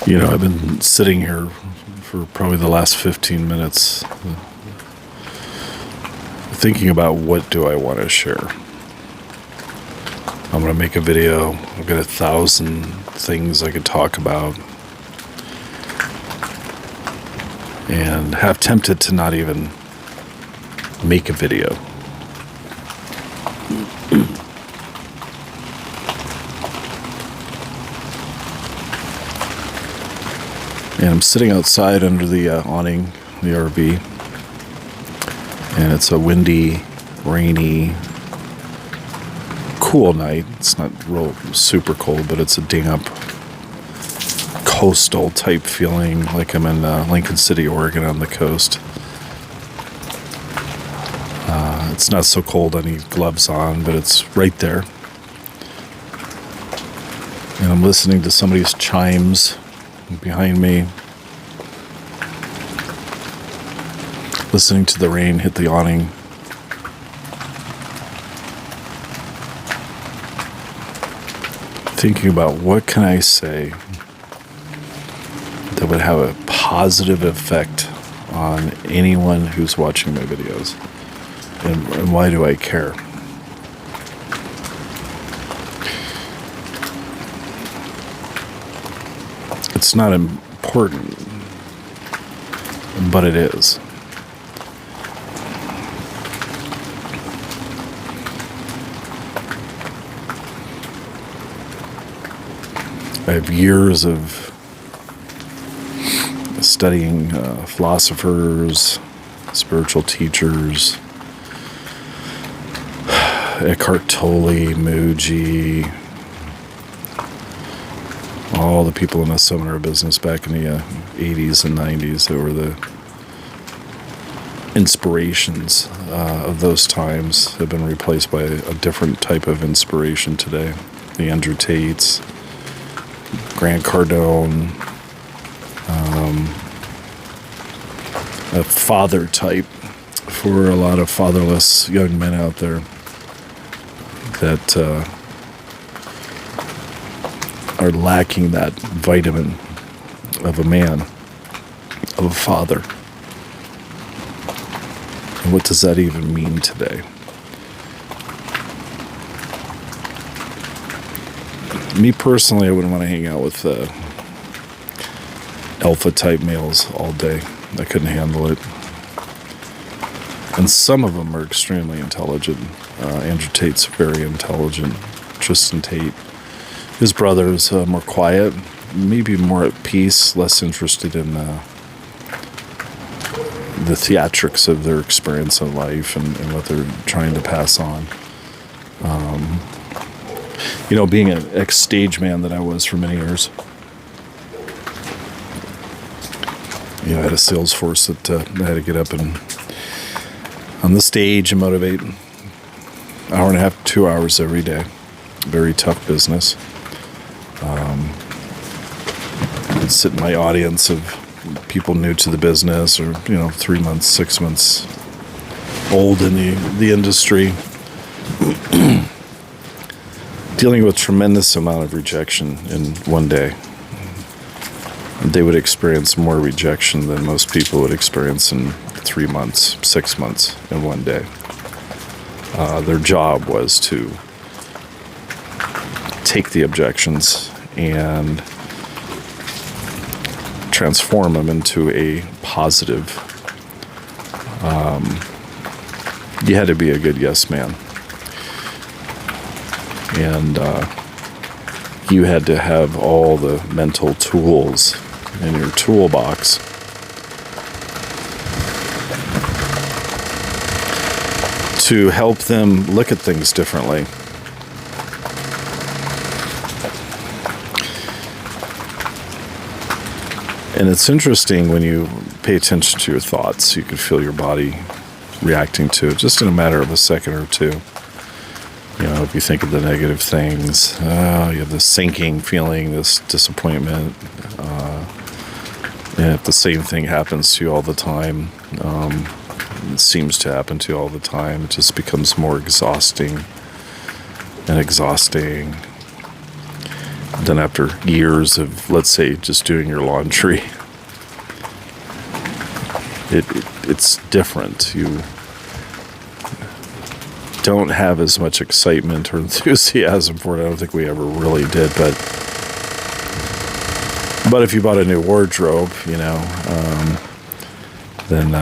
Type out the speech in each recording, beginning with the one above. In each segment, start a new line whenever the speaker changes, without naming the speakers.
I've been sitting here for probably the last 15 minutes thinking about what do I want to share. I'm going to make a video. I've got 1,000 things I could talk about. And have tempted to not even make a video. And I'm sitting outside under the awning, the RV, and it's a windy, rainy, cool night. It's not real super cold, but it's a damp, coastal type feeling, like I'm in Lincoln City, Oregon on the coast. It's not so cold, I need gloves on, but it's right there. And I'm listening to somebody's chimes behind me, listening to the rain hit the awning. Thinking about what can I say that would have a positive effect on anyone who's watching my videos, and why do I care? It's not important, but it is. I have years of studying philosophers, spiritual teachers, Eckhart Tolle, Mooji, all the people in the seminar business back in the 80s and 90s that were the inspirations of those times have been replaced by a different type of inspiration today. The Andrew Tates, Grant Cardone, a father type for a lot of fatherless young men out there that are lacking that vitamin of a man, of a father. And what does that even mean today? Me personally, I wouldn't want to hang out with alpha type males all day. I couldn't handle it. And some of them are extremely intelligent. Andrew Tate's very intelligent. Tristan Tate. His brother is more quiet, maybe more at peace, less interested in the theatrics of their experience in life and what they're trying to pass on. Being an ex-stage man that I was for many years, I had a sales force that I had to get up and on the stage and motivate. Hour and a half, 2 hours every day. Very tough business. I'd sit in my audience of people new to the business or, 3 months, 6 months old in the industry. Dealing with tremendous amount of rejection in one day. They would experience more rejection than most people would experience in 3 months, 6 months in one day. Their job was to take the objections and transform them into a positive. You had to be a good yes man. And you had to have all the mental tools in your toolbox to help them look at things differently. And it's interesting when you pay attention to your thoughts, you can feel your body reacting to it just in a matter of a second or two. If you think of the negative things, you have this sinking feeling, this disappointment. And if the same thing happens to you all the time, it seems to happen to you all the time, it just becomes more exhausting and exhausting. Then after years of, let's say, just doing your laundry, it's different. You don't have as much excitement or enthusiasm for it. I don't think we ever really did, but if you bought a new wardrobe, then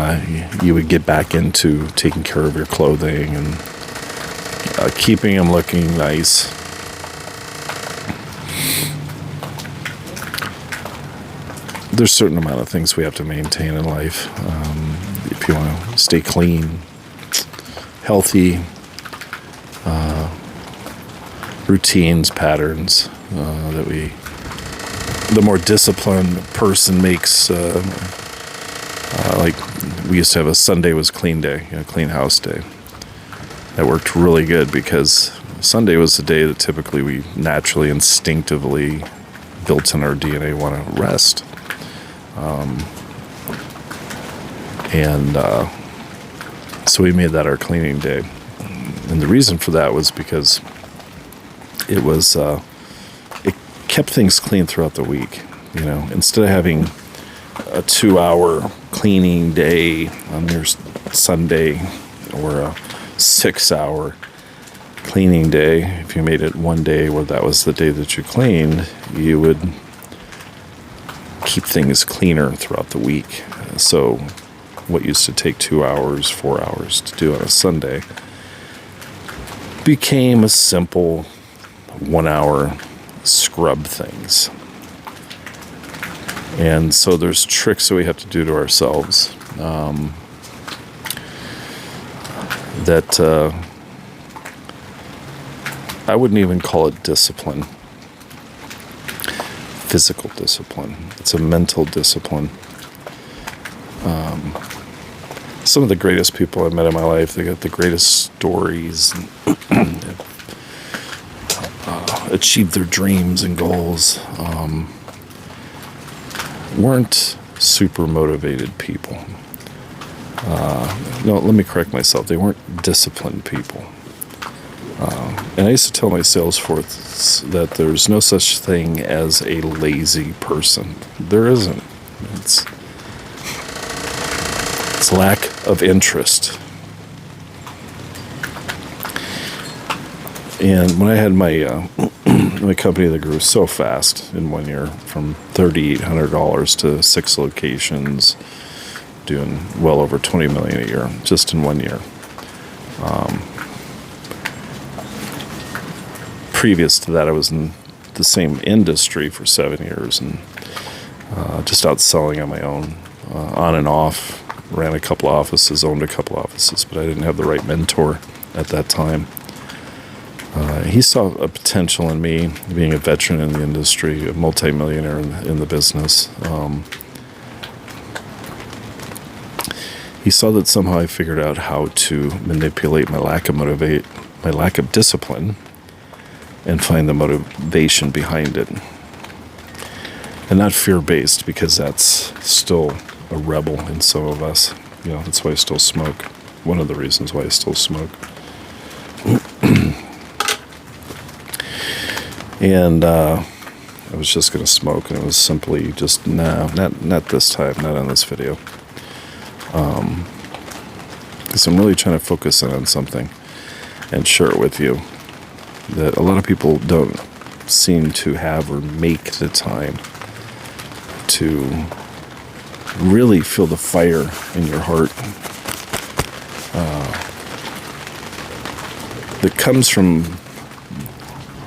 you would get back into taking care of your clothing and keeping them looking nice. There's a certain amount of things we have to maintain in life. If you want to stay clean, healthy, routines, patterns the more disciplined person makes, like we used to have a Sunday was clean day, clean house day. That worked really good because Sunday was the day that typically we naturally, instinctively, built in our DNA, want to rest. So we made that our cleaning day. And the reason for that was because it kept things clean throughout the week. Instead of having a 2-hour cleaning day on your Sunday or a 6-hour cleaning day, if you made it one day where that was the day that you cleaned, you would keep things cleaner throughout the week. So what used to take 2 hours, 4 hours to do on a Sunday became a simple 1-hour scrub things. And so there's tricks that we have to do to ourselves that I wouldn't even call it discipline. Physical discipline. It's a mental discipline. Some of the greatest people I've met in my life, they got the greatest stories, and achieved their dreams and goals, weren't super motivated people. No, let me correct myself. They weren't disciplined people. And I used to tell my sales force that there's no such thing as a lazy person. There isn't. It's lack of interest. And when I had my my company that grew so fast in 1 year, from $3,800 to 6 locations, doing well over $20 million a year just in 1 year. Previous to that, I was in the same industry for 7 years and just out selling on my own, on and off. Ran a couple of offices, owned a couple of offices, but I didn't have the right mentor at that time. He saw a potential in me, being a veteran in the industry, a multimillionaire in the business. He saw that somehow I figured out how to manipulate my lack of discipline, and find the motivation behind it. And not fear-based, because that's still a rebel in some of us. That's why I still smoke. One of the reasons why I still smoke. And I was just going to smoke, and it was simply just, no, not this time, not on this video. Because I'm really trying to focus in on something and share it with you that a lot of people don't seem to have or make the time to really feel the fire in your heart that comes from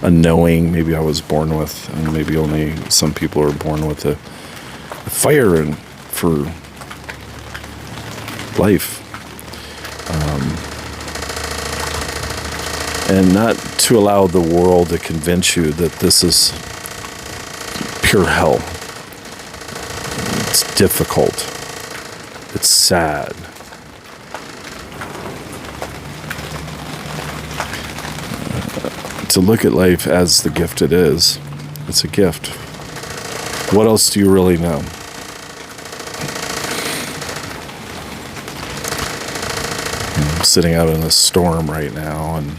a knowing maybe I was born with, and maybe only some people are born with a fire for life. And not to allow the world to convince you that this is pure hell. It's difficult. It's sad. To look at life as the gift it is. It's a gift. What else do you really know? I'm sitting out in a storm right now, and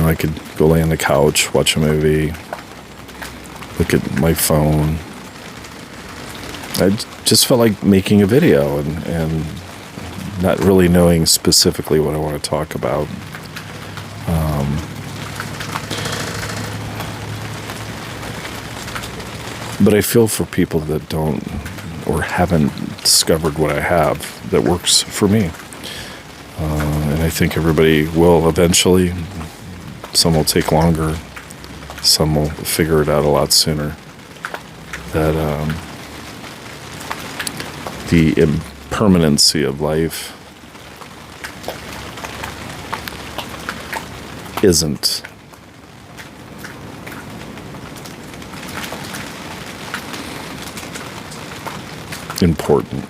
I could go lay on the couch, watch a movie, look at my phone. I just felt like making a video and not really knowing specifically what I want to talk about. But I feel for people that don't or haven't discovered what I have that works for me. And I think everybody will eventually. Some will take longer. Some will figure it out a lot sooner. That the impermanency of life isn't important.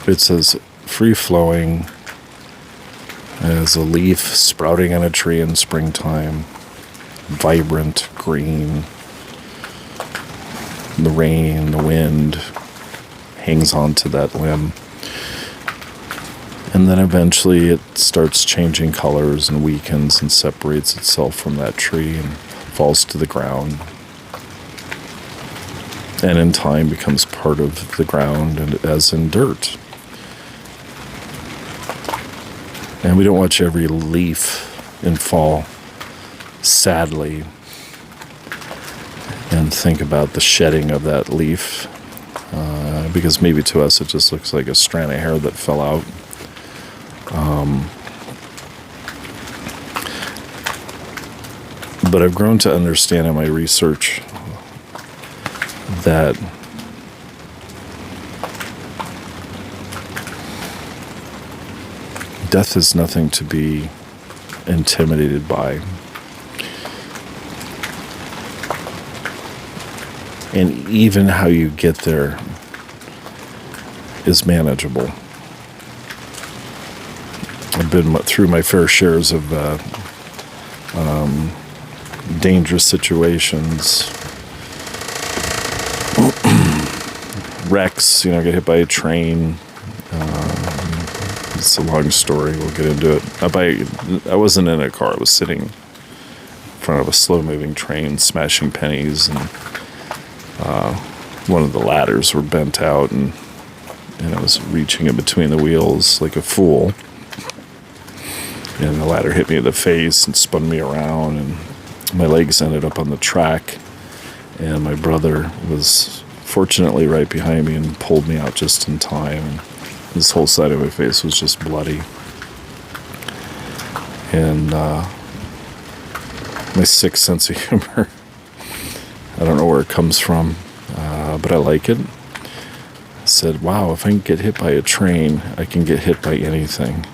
It's as free-flowing as a leaf sprouting on a tree in springtime, vibrant green. The rain, the wind hangs onto that limb. And then eventually it starts changing colors and weakens and separates itself from that tree and falls to the ground. And in time becomes part of the ground, and as in dirt. And we don't watch every leaf in fall sadly and think about the shedding of that leaf, because maybe to us it just looks like a strand of hair that fell out. But I've grown to understand in my research that death is nothing to be intimidated by. And even how you get there is manageable. I've been through my fair shares of dangerous situations. Wrecks, get hit by a train. It's a long story. We'll get into it. I wasn't in a car. I was sitting in front of a slow-moving train, smashing pennies, and one of the ladders were bent out, and I was reaching in between the wheels like a fool. And the ladder hit me in the face and spun me around, and my legs ended up on the track. And my brother was fortunately right behind me and pulled me out just in time. And this whole side of my face was just bloody. And my sick sense of humor, I don't know where it comes from, but I like it. I said, wow, if I can get hit by a train, I can get hit by anything.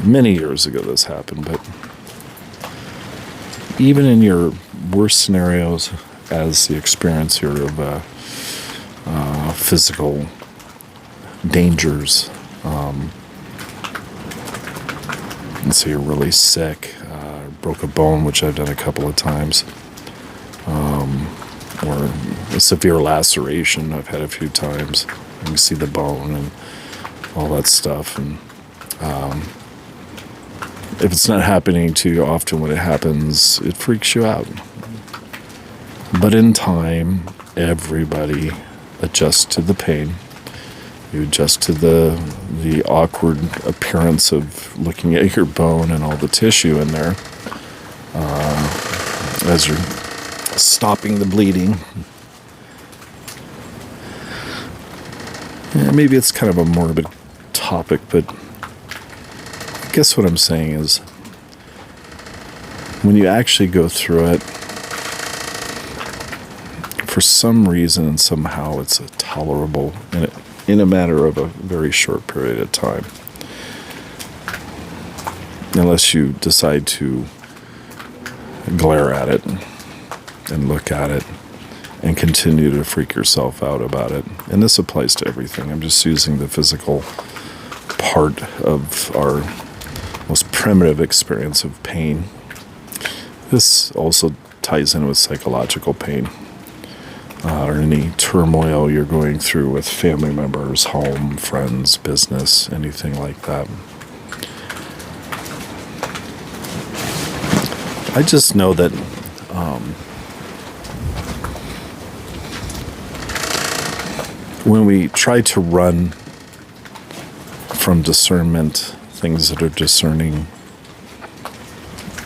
Many years ago this happened, but even in your worst scenarios, as the experiencer of physical dangers, let's say you're really sick, broke a bone, which I've done a couple of times, or a severe laceration I've had a few times. You can see the bone and all that stuff, and if it's not happening to you often, when it happens, it freaks you out. But in time, everybody adjusts to the pain. You adjust to the awkward appearance of looking at your bone and all the tissue in there as you're stopping the bleeding. Yeah, maybe it's kind of a morbid topic, but I guess what I'm saying is, when you actually go through it, for some reason and somehow it's tolerable in a matter of a very short period of time. Unless you decide to glare at it and look at it and continue to freak yourself out about it. And this applies to everything. I'm just using the physical part of our most primitive experience of pain. This also ties in with psychological pain, or any turmoil you're going through with family members, home, friends, business, anything like that. I just know that when we try to run from discernment, things that are discerning,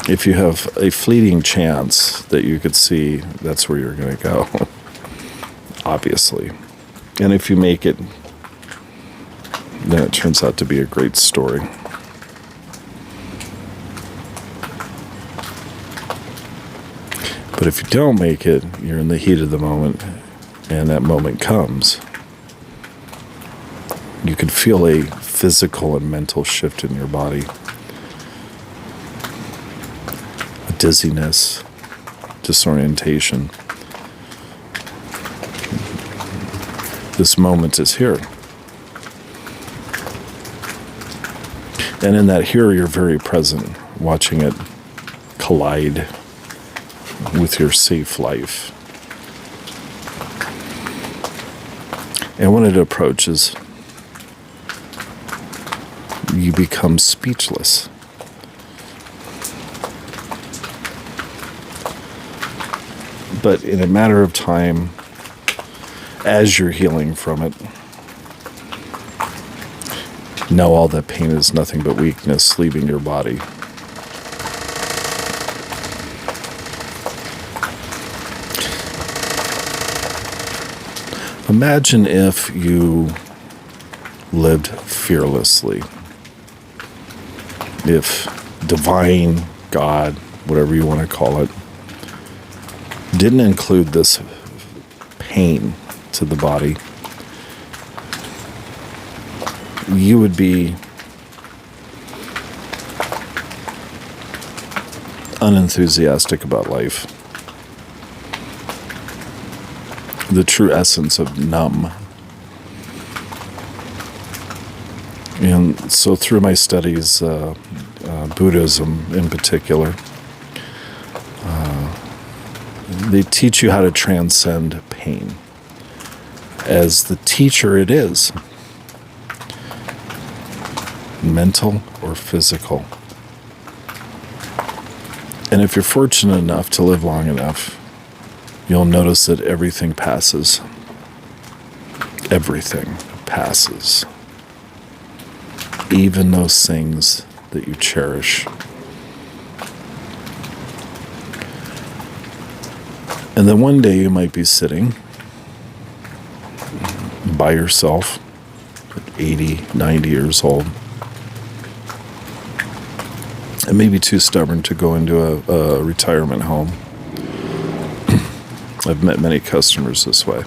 if you have a fleeting chance that you could see, that's where you're going to go, obviously. And if you make it, then it turns out to be a great story. But if you don't make it, you're in the heat of the moment, and that moment comes. You can feel a physical and mental shift in your body. A dizziness, disorientation. This moment is here. And in that here, you're very present, watching it collide with your safe life. And when it approaches, you become speechless. But in a matter of time, as you're healing from it, know all that pain is nothing but weakness leaving your body. Imagine if you lived fearlessly. If divine God, whatever you want to call it, didn't include this pain to the body, you would be unenthusiastic about life. The true essence of numb. And so through my studies, Buddhism in particular, they teach you how to transcend pain. As the teacher it is, mental or physical. And if you're fortunate enough to live long enough, you'll notice that everything passes. Everything passes. Even those things that you cherish. And then one day you might be sitting by yourself at 80, 90 years old, and maybe too stubborn to go into a retirement home. I've met many customers this way.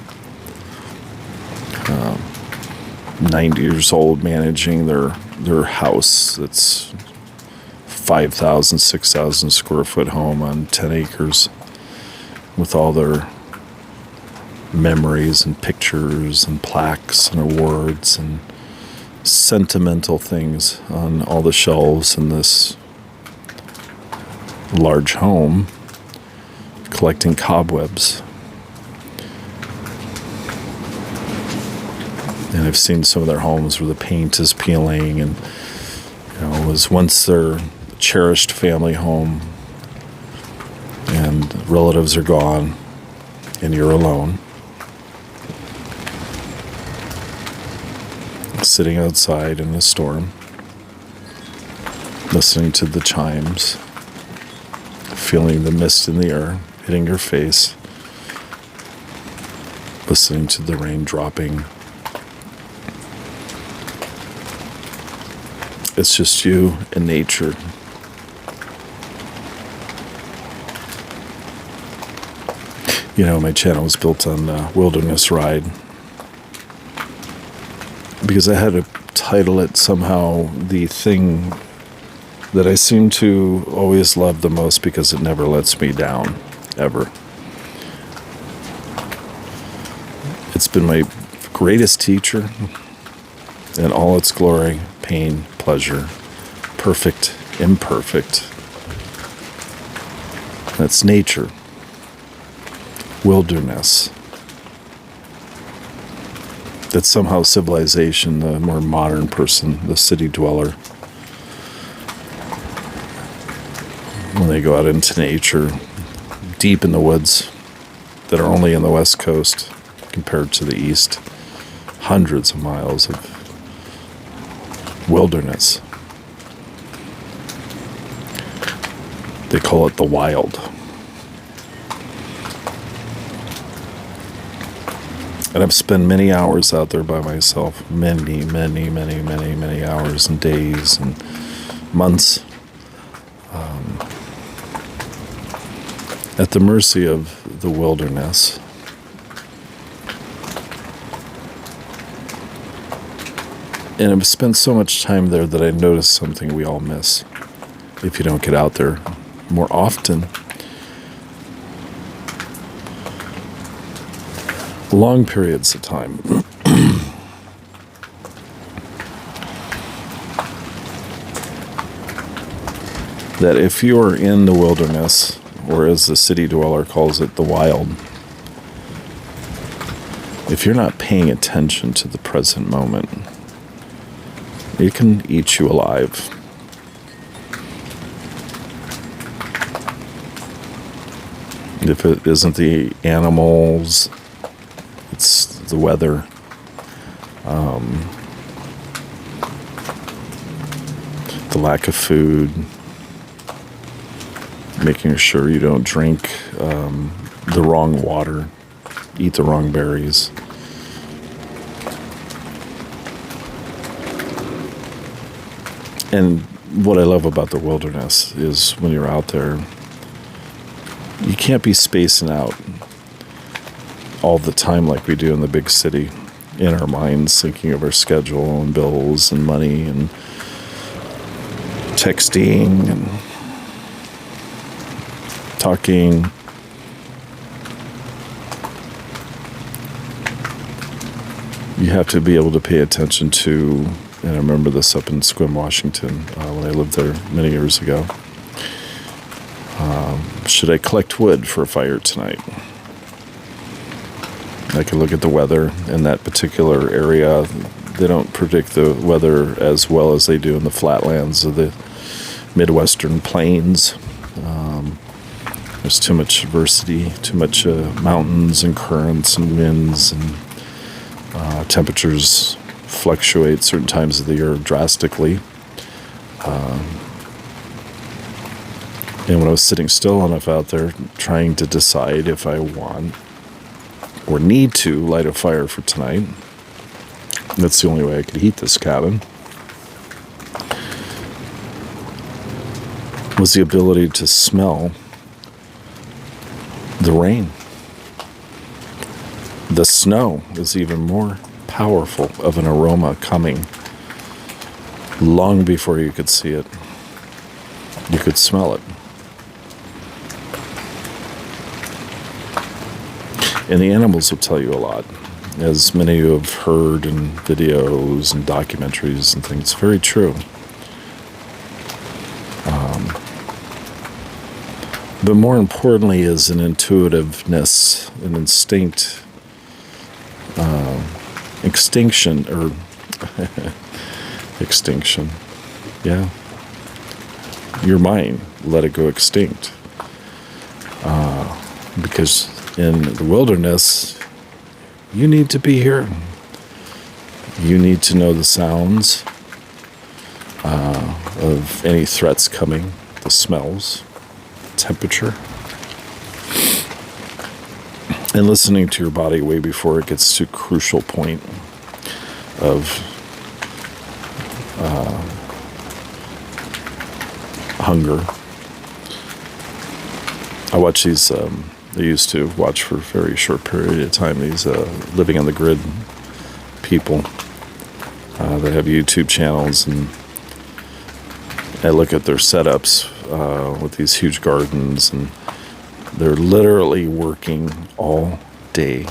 90 years old, managing their house that's 5,000, 6,000 square foot home on 10 acres with all their memories and pictures and plaques and awards and sentimental things on all the shelves in this large home, collecting cobwebs. And I've seen some of their homes where the paint is peeling, and it was once their cherished family home, and relatives are gone, and you're alone, sitting outside in a storm, listening to the chimes, feeling the mist in the air hitting your face, listening to the rain dropping. It's just you and nature. My channel was built on Wilderness Ride because I had to title it somehow the thing that I seem to always love the most because it never lets me down, ever. It's been my greatest teacher in all its glory, pain, pleasure, perfect, imperfect. That's nature. Wilderness. That's somehow civilization, the more modern person, the city dweller. when they go out into nature, deep in the woods that are only in the West Coast compared to the East. Hundreds of miles of wilderness. They call it the wild. And I've spent many hours out there by myself. Many hours and days and months. At the mercy of the wilderness. And I've spent so much time there that I noticed something we all miss if you don't get out there more often. Long periods of time. That if you are in the wilderness, or as the city dweller calls it, the wild, if you're not paying attention to the present moment, it can eat you alive. If it isn't the animals, it's the weather. The lack of food. Making sure you don't drink the wrong water, eat the wrong berries. And what I love about the wilderness is when you're out there, you can't be spacing out all the time like we do in the big city, in our minds, thinking of our schedule and bills and money and texting and talking. You have to be able to pay attention to, and I remember this up in Sequim, Washington, when I lived there many years ago. Should I collect wood for a fire tonight? I can look at the weather in that particular area. They don't predict the weather as well as they do in the flatlands of the Midwestern plains. There's too much diversity, too much mountains and currents and winds, and temperatures fluctuate certain times of the year drastically. And when I was sitting still enough out there trying to decide if I want or need to light a fire for tonight, that's the only way I could heat this cabin, was the ability to smell the rain. The snow is even more powerful of an aroma coming long before you could see it. You could smell it. And the animals will tell you a lot, as many of you have heard in videos and documentaries and things. It's very true. But more importantly is an intuitiveness, an instinct, extinction. Yeah. Your mind, let it go extinct. Because in the wilderness, you need to be here. You need to know the sounds of any threats coming, the smells, temperature, and listening to your body way before it gets to a crucial point of hunger. I watch these, I used to watch for a very short period of time, these living on the grid people that have YouTube channels, and I look at their setups with these huge gardens, and they're literally working all day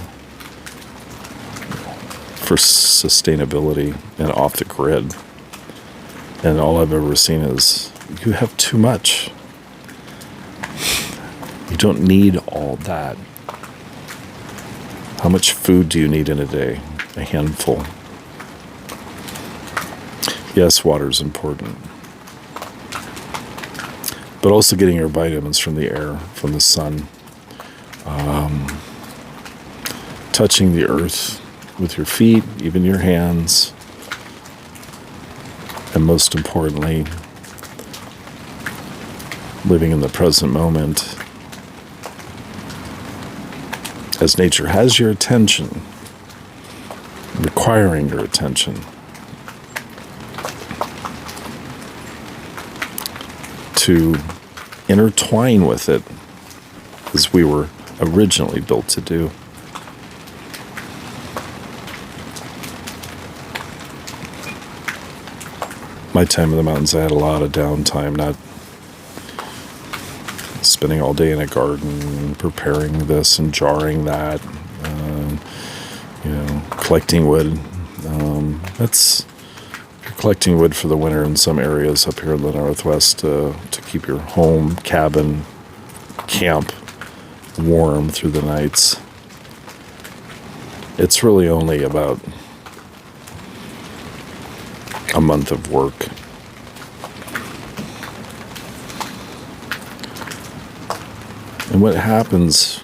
for sustainability and off the grid. And all I've ever seen is, you have too much. You don't need all that. How much food do you need in a day? A handful. Yes, water is important. but also getting your vitamins from the air, from the sun, touching the earth with your feet, even your hands, and most importantly, living in the present moment as nature has your attention, requiring your attention. To intertwine with it as we were originally built to do. My time in the mountains, I had a lot of downtime, not spending all day in a garden, preparing this and jarring that, collecting wood. That's collecting wood for the winter in some areas up here in the Northwest to keep your home, cabin, camp warm through the nights. It's really only about a month of work. And what happens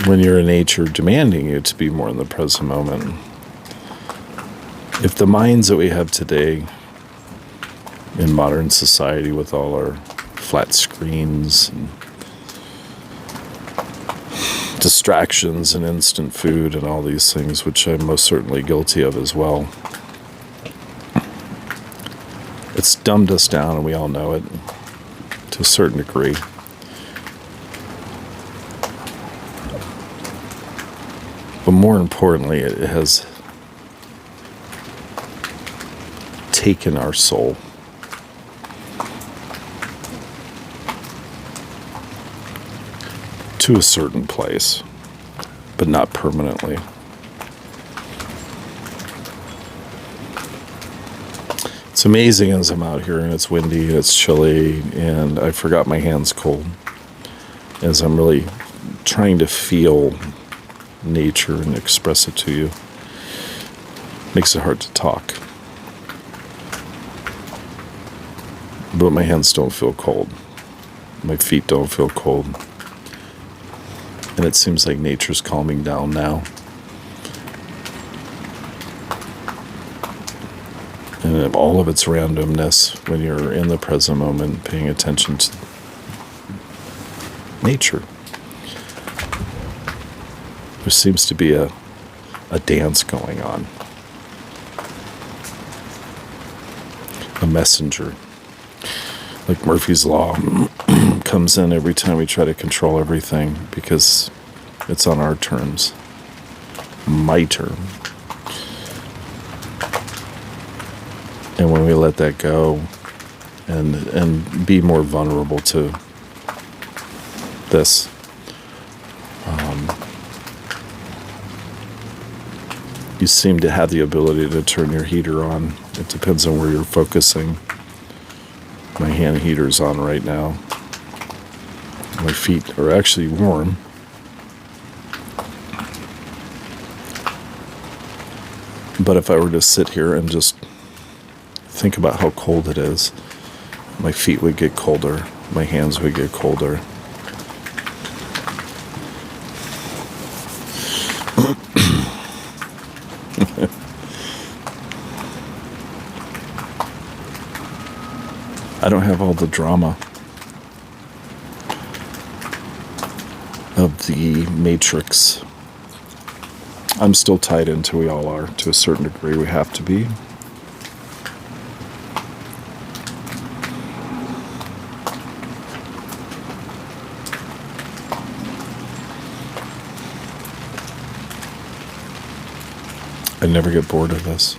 when you're in nature demanding you to be more in the present moment? If the minds that we have today in modern society with all our flat screens and distractions and instant food and all these things, which I'm most certainly guilty of as well, it's dumbed us down, and we all know it to a certain degree. But more importantly, it has taken our soul. To a certain place, but not permanently. It's amazing as I'm out here and it's windy and it's chilly and I forgot my hands cold as I'm really trying to feel nature and express it to you. Makes it hard to talk. But my hands don't feel cold. My feet don't feel cold. And it seems like nature's calming down now. And all of its randomness when you're in the present moment, paying attention to nature. There seems to be a dance going on. A messenger. Like Murphy's Law comes in every time we try to control everything because it's on our terms. My term. And when we let that go and be more vulnerable to this, you seem to have the ability to turn your heater on. It depends on where you're focusing. My hand heater's on right now. My feet are actually warm. But if I were to sit here and just think about how cold it is, my feet would get colder, my hands would get colder. I don't have all the drama of the matrix. I'm still tied into, we all are, to a certain degree. We have to be. I never get bored of this.